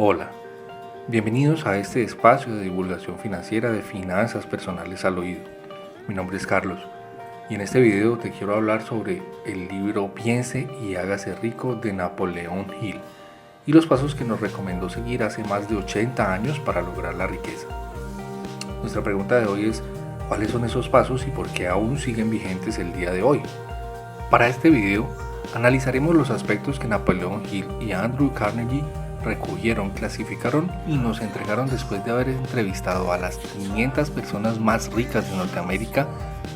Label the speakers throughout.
Speaker 1: Hola, bienvenidos a este espacio de divulgación financiera de finanzas personales al oído. Mi nombre es Carlos y en este video te quiero hablar sobre el libro Piense y hágase rico de Napoleón Hill y los pasos que nos recomendó seguir hace más de 80 años para lograr la riqueza. Nuestra pregunta de hoy es, ¿cuáles son esos pasos y por qué aún siguen vigentes el día de hoy? Para este video analizaremos los aspectos que Napoleón Hill y Andrew Carnegie recogieron, clasificaron y nos entregaron después de haber entrevistado a las 500 personas más ricas de Norteamérica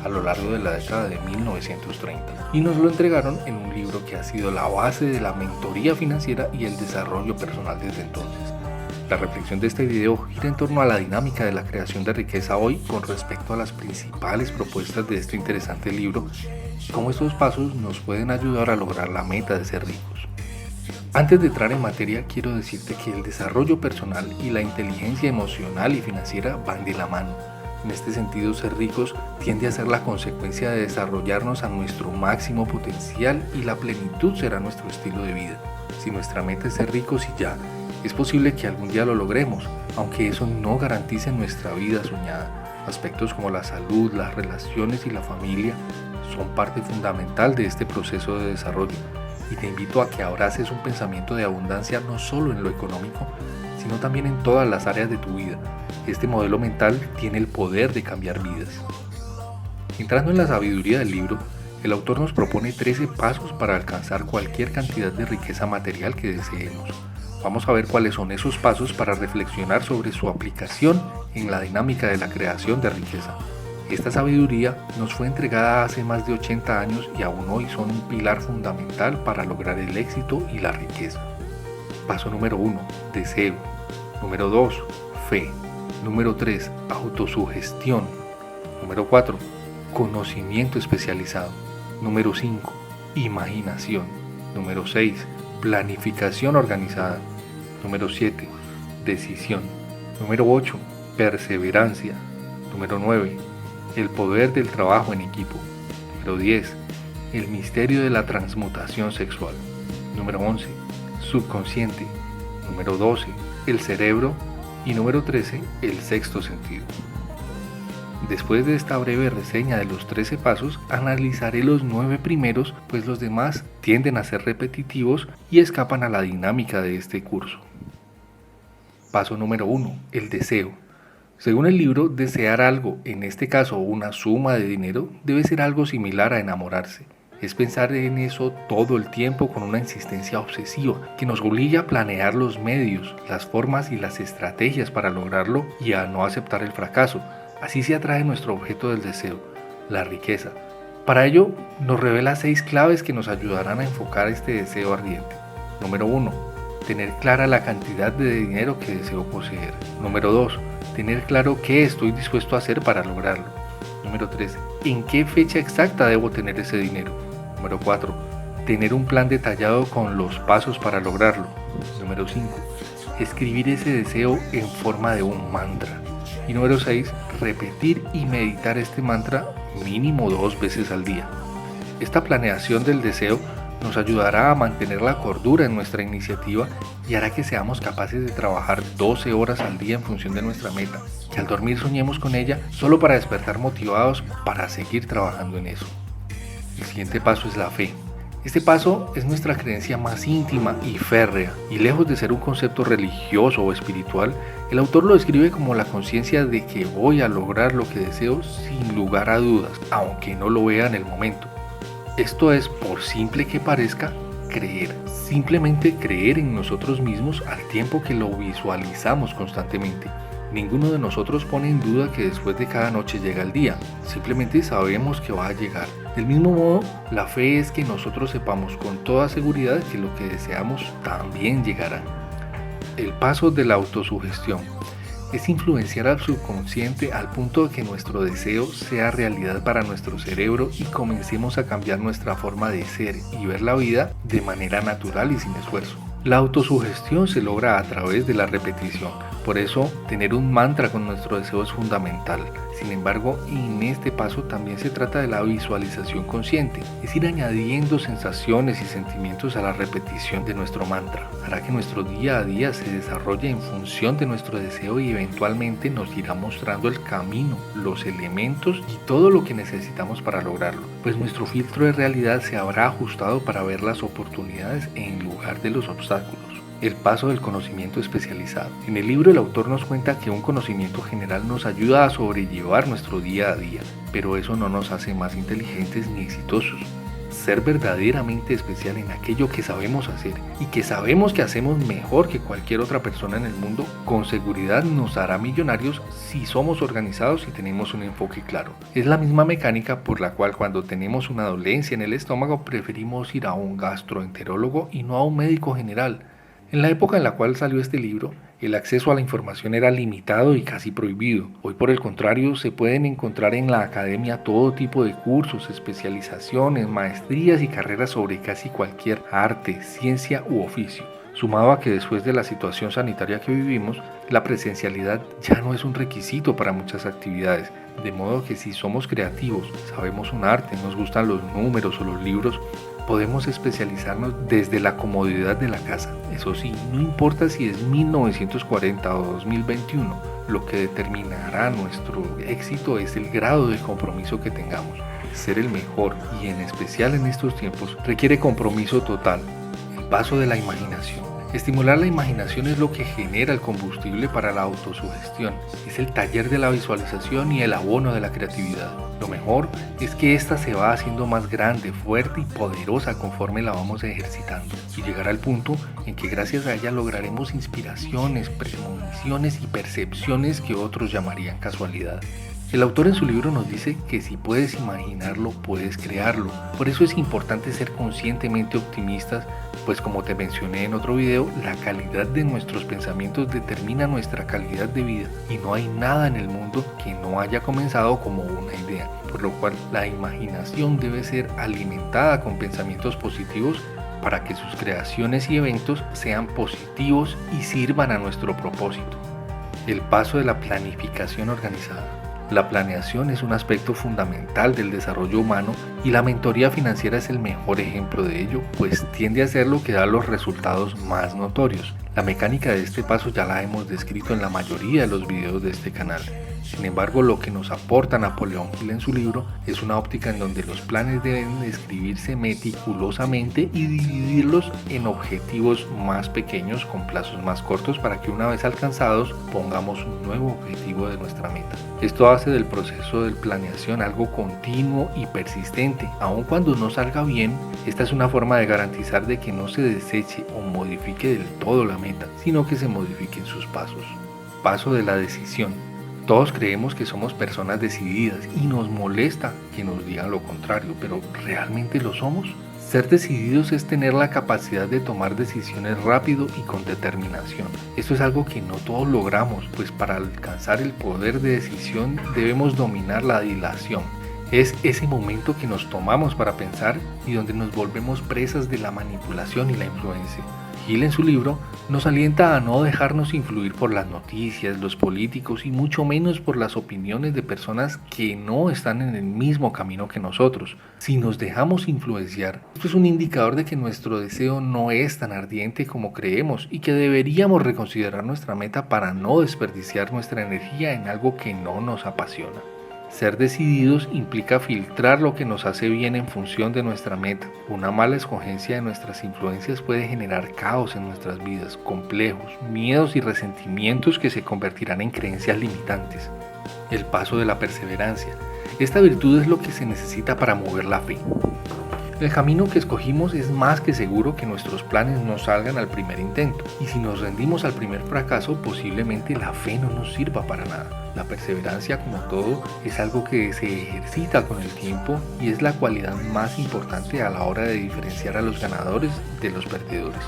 Speaker 1: a lo largo de la década de 1930. Y nos lo entregaron en un libro que ha sido la base de la mentoría financiera y el desarrollo personal desde entonces. La reflexión de este video gira en torno a la dinámica de la creación de riqueza hoy con respecto a las principales propuestas de este interesante libro y cómo estos pasos nos pueden ayudar a lograr la meta de ser ricos. Antes de entrar en materia, quiero decirte que el desarrollo personal y la inteligencia emocional y financiera van de la mano. En este sentido, ser ricos tiende a ser la consecuencia de desarrollarnos a nuestro máximo potencial y la plenitud será nuestro estilo de vida. Si nuestra meta es ser ricos y ya, es posible que algún día lo logremos, aunque eso no garantice nuestra vida soñada. Aspectos como la salud, las relaciones y la familia son parte fundamental de este proceso de desarrollo. Y te invito a que abraces un pensamiento de abundancia no solo en lo económico, sino también en todas las áreas de tu vida. Este modelo mental tiene el poder de cambiar vidas. Entrando en la sabiduría del libro, el autor nos propone 13 pasos para alcanzar cualquier cantidad de riqueza material que deseemos. Vamos a ver cuáles son esos pasos para reflexionar sobre su aplicación en la dinámica de la creación de riqueza. Esta sabiduría nos fue entregada hace más de 80 años y aún hoy son un pilar fundamental para lograr el éxito y la riqueza. Paso número 1, deseo. Número 2, fe. Número 3, autosugestión. Número 4, conocimiento especializado. Número 5, imaginación. Número 6, planificación organizada. Número 7, decisión. Número 8, perseverancia. Número 9, el poder del trabajo en equipo. Número 10, el misterio de la transmutación sexual. Número 11, subconsciente. Número 12, el cerebro. Y número 13, el sexto sentido. Después de esta breve reseña de los 13 pasos, analizaré los 9 primeros, pues los demás tienden a ser repetitivos y escapan a la dinámica de este curso. Paso número 1, el deseo. Según el libro, desear algo, en este caso una suma de dinero, debe ser algo similar a enamorarse. Es pensar en eso todo el tiempo con una insistencia obsesiva que nos obliga a planear los medios, las formas y las estrategias para lograrlo y a no aceptar el fracaso. Así se atrae nuestro objeto del deseo, la riqueza. Para ello, nos revela 6 claves que nos ayudarán a enfocar este deseo ardiente. Número 1. Tener clara la cantidad de dinero que deseo poseer. Número 2. Tener claro qué estoy dispuesto a hacer para lograrlo. Número 3. ¿En qué fecha exacta debo tener ese dinero? Número 4. Tener un plan detallado con los pasos para lograrlo. Número 5. Escribir ese deseo en forma de un mantra. Y número 6. Repetir y meditar este mantra mínimo 2 veces al día. Esta planeación del deseo nos ayudará a mantener la cordura en nuestra iniciativa y hará que seamos capaces de trabajar 12 horas al día en función de nuestra meta, que al dormir soñemos con ella solo para despertar motivados para seguir trabajando en eso. El siguiente paso es la fe. Este paso es nuestra creencia más íntima y férrea, y lejos de ser un concepto religioso o espiritual, el autor lo describe como la conciencia de que voy a lograr lo que deseo sin lugar a dudas, aunque no lo vea en el momento. Esto es, por simple que parezca, creer. Simplemente creer en nosotros mismos al tiempo que lo visualizamos constantemente. Ninguno de nosotros pone en duda que después de cada noche llega el día. Simplemente sabemos que va a llegar. Del mismo modo, la fe es que nosotros sepamos con toda seguridad que lo que deseamos también llegará. El paso de la autosugestión es influenciar al subconsciente al punto de que nuestro deseo sea realidad para nuestro cerebro y comencemos a cambiar nuestra forma de ser y ver la vida de manera natural y sin esfuerzo. La autosugestión se logra a través de la repetición. Por eso, tener un mantra con nuestro deseo es fundamental. Sin embargo, en este paso también se trata de la visualización consciente, es ir añadiendo sensaciones y sentimientos a la repetición de nuestro mantra. Hará que nuestro día a día se desarrolle en función de nuestro deseo y eventualmente nos irá mostrando el camino, los elementos y todo lo que necesitamos para lograrlo, pues nuestro filtro de realidad se habrá ajustado para ver las oportunidades en lugar de los obstáculos. El paso del conocimiento especializado. En el libro el autor nos cuenta que un conocimiento general nos ayuda a sobrellevar nuestro día a día, pero eso no nos hace más inteligentes ni exitosos. Ser verdaderamente especial en aquello que sabemos hacer y que sabemos que hacemos mejor que cualquier otra persona en el mundo, con seguridad nos hará millonarios si somos organizados y tenemos un enfoque claro. Es la misma mecánica por la cual cuando tenemos una dolencia en el estómago preferimos ir a un gastroenterólogo y no a un médico general. En la época en la cual salió este libro, el acceso a la información era limitado y casi prohibido. Hoy, por el contrario, se pueden encontrar en la academia todo tipo de cursos, especializaciones, maestrías y carreras sobre casi cualquier arte, ciencia u oficio. Sumado a que después de la situación sanitaria que vivimos, la presencialidad ya no es un requisito para muchas actividades, de modo que si somos creativos, sabemos un arte, nos gustan los números o los libros, podemos especializarnos desde la comodidad de la casa. Eso sí, no importa si es 1940 o 2021, lo que determinará nuestro éxito es el grado de compromiso que tengamos. Ser el mejor, y en especial en estos tiempos, requiere compromiso total. El paso de la imaginación. Estimular la imaginación es lo que genera el combustible para la autosugestión. Es el taller de la visualización y el abono de la creatividad. Lo mejor es que ésta se va haciendo más grande, fuerte y poderosa conforme la vamos ejercitando. Y llegará al punto en que gracias a ella lograremos inspiraciones, premoniciones y percepciones que otros llamarían casualidad. El autor en su libro nos dice que si puedes imaginarlo, puedes crearlo. Por eso es importante ser conscientemente optimistas, pues como te mencioné en otro video, la calidad de nuestros pensamientos determina nuestra calidad de vida y no hay nada en el mundo que no haya comenzado como una idea, por lo cual la imaginación debe ser alimentada con pensamientos positivos para que sus creaciones y eventos sean positivos y sirvan a nuestro propósito. El paso de la planificación organizada. La planeación es un aspecto fundamental del desarrollo humano y la mentoría financiera es el mejor ejemplo de ello, pues tiende a ser lo que da los resultados más notorios. La mecánica de este paso ya la hemos descrito en la mayoría de los videos de este canal. Sin embargo, lo que nos aporta Napoleón Hill en su libro es una óptica en donde los planes deben escribirse meticulosamente y dividirlos en objetivos más pequeños con plazos más cortos para que una vez alcanzados pongamos un nuevo objetivo de nuestra meta. Esto hace del proceso de planeación algo continuo y persistente. Aun cuando no salga bien, esta es una forma de garantizar de que no se deseche o modifique del todo la meta, sino que se modifiquen sus pasos. Paso de la decisión. Todos creemos que somos personas decididas y nos molesta que nos digan lo contrario, pero ¿realmente lo somos? Ser decididos es tener la capacidad de tomar decisiones rápido y con determinación. Esto es algo que no todos logramos, pues para alcanzar el poder de decisión debemos dominar la dilación. Es ese momento que nos tomamos para pensar y donde nos volvemos presas de la manipulación y la influencia. Hill en su libro nos alienta a no dejarnos influir por las noticias, los políticos y mucho menos por las opiniones de personas que no están en el mismo camino que nosotros. Si nos dejamos influenciar, esto es un indicador de que nuestro deseo no es tan ardiente como creemos y que deberíamos reconsiderar nuestra meta para no desperdiciar nuestra energía en algo que no nos apasiona. Ser decididos implica filtrar lo que nos hace bien en función de nuestra meta. Una mala escogencia de nuestras influencias puede generar caos en nuestras vidas, complejos, miedos y resentimientos que se convertirán en creencias limitantes. El paso de la perseverancia. Esta virtud es lo que se necesita para mover la fe. El camino que escogimos es más que seguro que nuestros planes no salgan al primer intento, y si nos rendimos al primer fracaso, posiblemente la fe no nos sirva para nada. La perseverancia, como todo, es algo que se ejercita con el tiempo y es la cualidad más importante a la hora de diferenciar a los ganadores de los perdedores.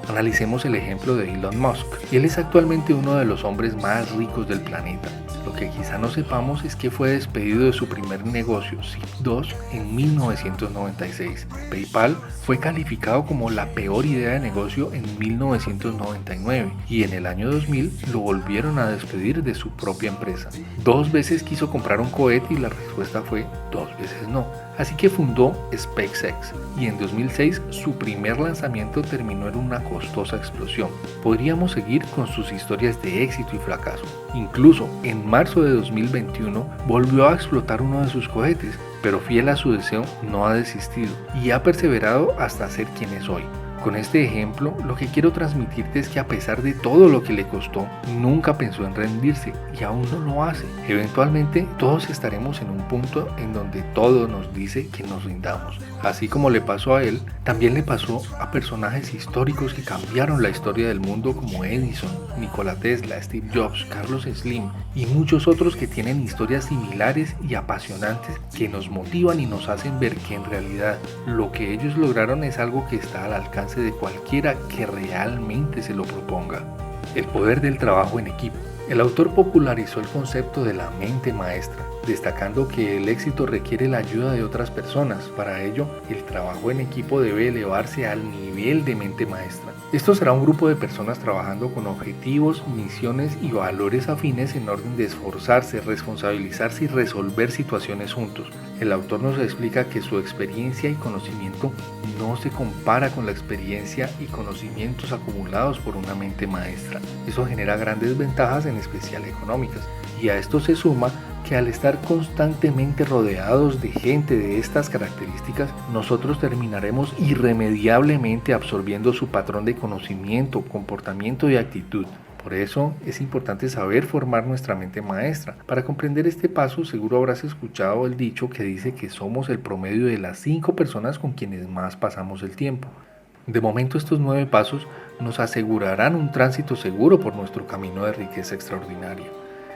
Speaker 1: Analicemos el ejemplo de Elon Musk. Él es actualmente uno de los hombres más ricos del planeta. Lo que quizá no sepamos es que fue despedido de su primer negocio, Zip2, en 1996. PayPal fue calificado como la peor idea de negocio en 1999 y en el año 2000 lo volvieron a despedir de su propia empresa. 2 veces quiso comprar un cohete y la respuesta fue 2 veces no. Así que fundó SpaceX y en 2006 su primer lanzamiento terminó en una costosa explosión. Podríamos seguir con sus historias de éxito y fracaso. Incluso en marzo de 2021 volvió a explotar uno de sus cohetes, pero fiel a su deseo no ha desistido y ha perseverado hasta ser quien es hoy. Con este ejemplo, lo que quiero transmitirte es que a pesar de todo lo que le costó, nunca pensó en rendirse y aún no lo hace. Eventualmente, todos estaremos en un punto en donde todo nos dice que nos rindamos. Así como le pasó a él, también le pasó a personajes históricos que cambiaron la historia del mundo como Edison, Nikola Tesla, Steve Jobs, Carlos Slim y muchos otros que tienen historias similares y apasionantes que nos motivan y nos hacen ver que en realidad lo que ellos lograron es algo que está al alcance de cualquiera que realmente se lo proponga. El poder del trabajo en equipo. El autor popularizó el concepto de la mente maestra, destacando que el éxito requiere la ayuda de otras personas. Para ello, el trabajo en equipo debe elevarse al nivel de mente maestra. Esto será un grupo de personas trabajando con objetivos, misiones y valores afines en orden de esforzarse, responsabilizarse y resolver situaciones juntos. El autor nos explica que su experiencia y conocimiento no se compara con la experiencia y conocimientos acumulados por una mente maestra. Eso genera grandes ventajas, en especial económicas, y a esto se suma que al estar constantemente rodeados de gente de estas características, nosotros terminaremos irremediablemente absorbiendo su patrón de conocimiento, comportamiento y actitud. Por eso es importante saber formar nuestra mente maestra. Para comprender este paso, seguro habrás escuchado el dicho que dice que somos el promedio de las 5 personas con quienes más pasamos el tiempo. De momento, estos 9 pasos nos asegurarán un tránsito seguro por nuestro camino de riqueza extraordinaria.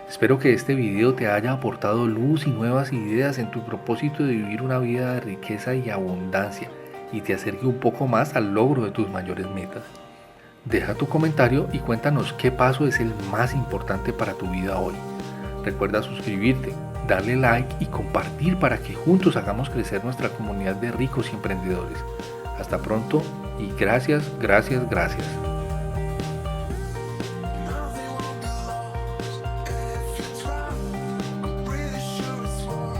Speaker 1: Espero que este video te haya aportado luz y nuevas ideas en tu propósito de vivir una vida de riqueza y abundancia y te acerque un poco más al logro de tus mayores metas. Deja tu comentario y cuéntanos qué paso es el más importante para tu vida hoy. Recuerda suscribirte, darle like y compartir para que juntos hagamos crecer nuestra comunidad de ricos y emprendedores. Hasta pronto y gracias.